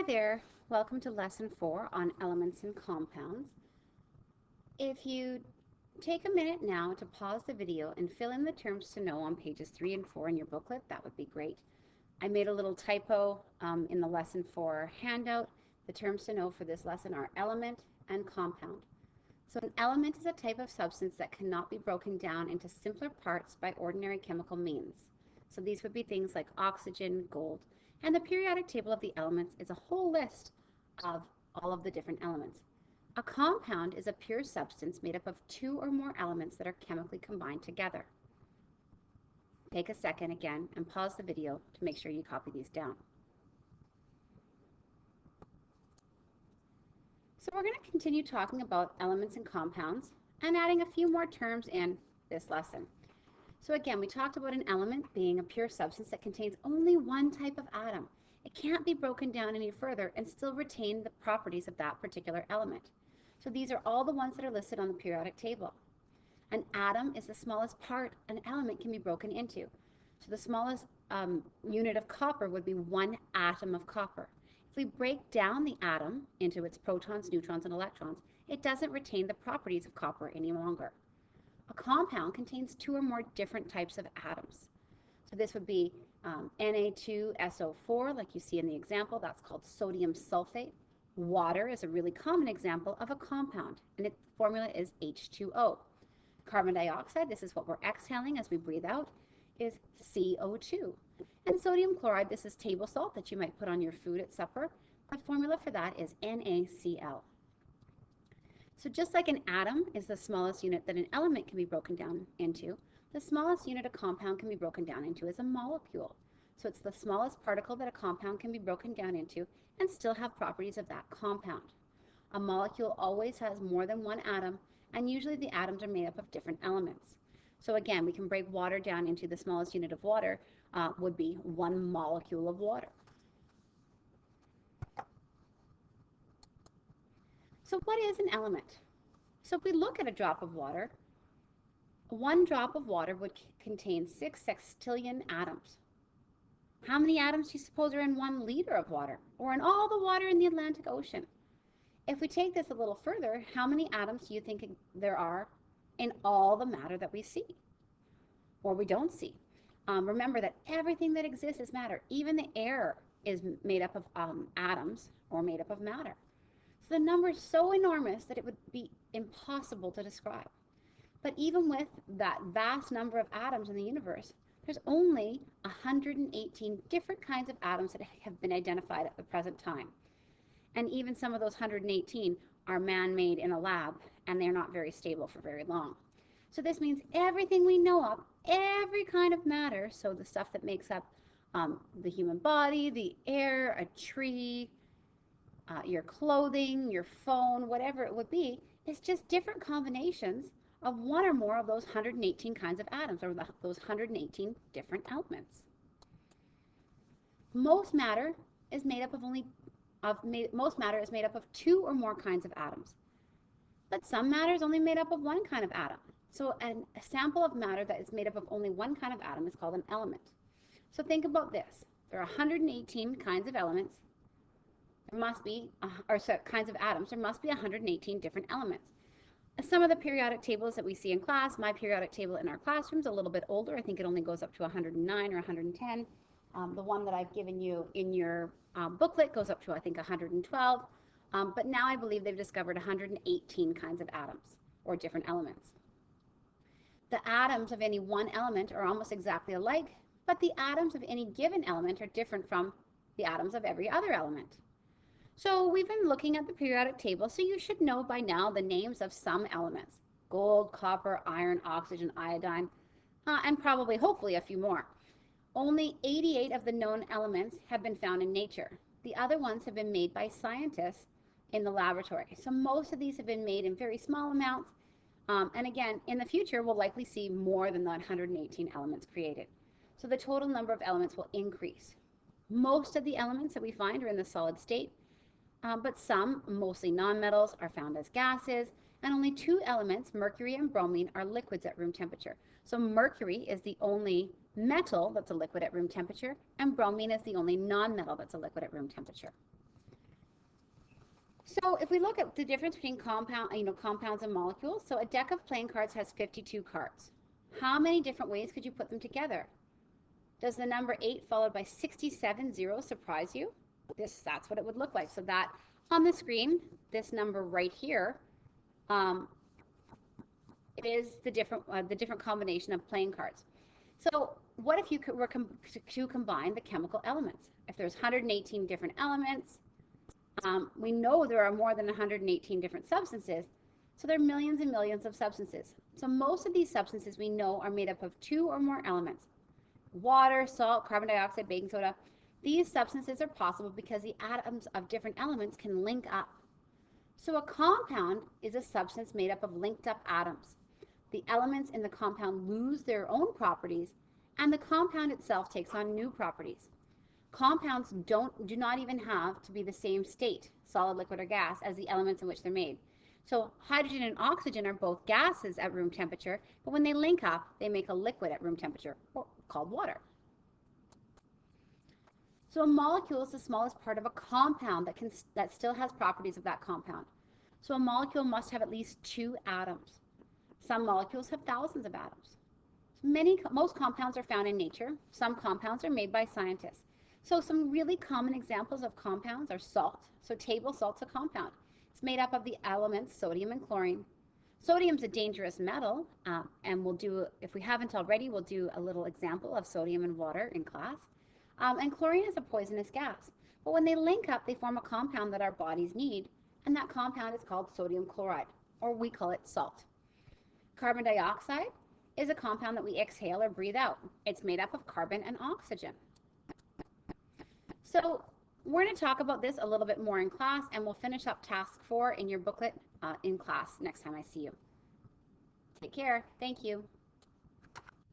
there, welcome to lesson 4 on elements and compounds. If you take a minute now to pause the video and fill in the terms to know on pages 3 and 4 in your booklet, that would be great. I made a little typo in the lesson 4 handout. The terms to know for this lesson are element and compound. So an element is a type of substance that cannot be broken down into simpler parts by ordinary chemical means. So these would be things like oxygen, gold, and the periodic table of the elements is a whole list of all of the different elements. A compound is a pure substance made up of two or more elements that are chemically combined together. Take a second again and pause the video to make sure you copy these down. So we're going to continue talking about elements and compounds and adding a few more terms in this lesson. So again, we talked about an element being a pure substance that contains only one type of atom. It can't be broken down any further and still retain the properties of that particular element. So these are all the ones that are listed on the periodic table. An atom is the smallest part an element can be broken into. So the smallest unit of copper would be 1 atom of copper. If we break down the atom into its protons, neutrons, and electrons, it doesn't retain the properties of copper any longer. A compound contains 2 or more different types of atoms. So this would be Na2SO4, like you see in the example. That's called sodium sulfate. Water is a really common example of a compound, and its formula is H2O. Carbon dioxide, this is what we're exhaling as we breathe out, is CO2. And sodium chloride, this is table salt that you might put on your food at supper. The formula for that is NaCl. So just like an atom is the smallest unit that an element can be broken down into, the smallest unit a compound can be broken down into is a molecule. So it's the smallest particle that a compound can be broken down into and still have properties of that compound. A molecule always has more than one atom, and usually the atoms are made up of different elements. So again, we can break water down into the smallest unit of water would be 1 molecule of water. So what is an element? So if we look at a drop of water, 1 drop of water would contain 6 sextillion atoms. How many atoms do you suppose are in 1 liter of water, or in all the water in the Atlantic Ocean? If we take this a little further, how many atoms do you think there are in all the matter that we see, or we don't see? Remember that everything that exists is matter. Even the air is made up of atoms or made up of matter. So the number is so enormous that it would be impossible to describe. But even with that vast number of atoms in the universe, there's only 118 different kinds of atoms that have been identified at the present time. And even some of those 118 are man-made in a lab, and they're not very stable for very long. So this means everything we know of, every kind of matter, so the stuff that makes up the human body, the air, a tree, your clothing, your phone, whatever it would be, is just different combinations of 1 or more of those 118 kinds of atoms, or those 118 different elements. Most matter is made up of most matter is made up of 2 or more kinds of atoms. But some matter is only made up of 1 kind of atom. So a sample of matter that is made up of only 1 kind of atom is called an element. So think about this. There are 118 kinds of elements. There must be, kinds of atoms. There must be 118 different elements. Some of the periodic tables that we see in class, my periodic table in our classroom is a little bit older. I think it only goes up to 109 or 110. The one that I've given you in your booklet goes up to, I think, 112. But now I believe they've discovered 118 kinds of atoms or different elements. The atoms of any one element are almost exactly alike, but the atoms of any given element are different from the atoms of every other element. So we've been looking at the periodic table, so you should know by now the names of some elements: gold, copper, iron, oxygen, iodine, and probably, hopefully, a few more. Only 88 of the known elements have been found in nature. The other ones have been made by scientists in the laboratory. So most of these have been made in very small amounts. And again, in the future, we'll likely see more than the 118 elements created. So the total number of elements will increase. Most of the elements that we find are in the solid state, but some, mostly nonmetals, are found as gases, and only 2 elements, mercury and bromine, are liquids at room temperature. So mercury is the only metal that's a liquid at room temperature, and bromine is the only nonmetal that's a liquid at room temperature. So if we look at the difference between compounds and molecules, so a deck of playing cards has 52 cards. How many different ways could you put them together? Does the number 8 followed by 67 zeros surprise you? That's what it would look like. So that on the screen, this number right here, is the different combination of playing cards. So what if you were to combine the chemical elements? If there's 118 different elements, we know there are more than 118 different substances, so there are millions and millions of substances. So most of these substances we know are made up of 2 or more elements. Water, salt, carbon dioxide, baking soda. These substances are possible because the atoms of different elements can link up. So a compound is a substance made up of linked up atoms. The elements in the compound lose their own properties, and the compound itself takes on new properties. Compounds do not even have to be the same state, solid, liquid, or gas, as the elements in which they're made. So hydrogen and oxygen are both gases at room temperature, but when they link up, they make a liquid at room temperature, called water. So a molecule is the smallest part of a compound that still has properties of that compound. So a molecule must have at least 2 atoms. Some molecules have thousands of atoms. Most compounds are found in nature. Some compounds are made by scientists. So some really common examples of compounds are salt. So table salt's a compound. It's made up of the elements sodium and chlorine. Sodium's a dangerous metal, and if we haven't already, we'll do a little example of sodium and water in class. And chlorine is a poisonous gas. But when they link up, they form a compound that our bodies need, and that compound is called sodium chloride, or we call it salt. Carbon dioxide is a compound that we exhale or breathe out. It's made up of carbon and oxygen. So we're going to talk about this a little bit more in class, and we'll finish up task 4 in your booklet in class next time I see you. Take care. Thank you.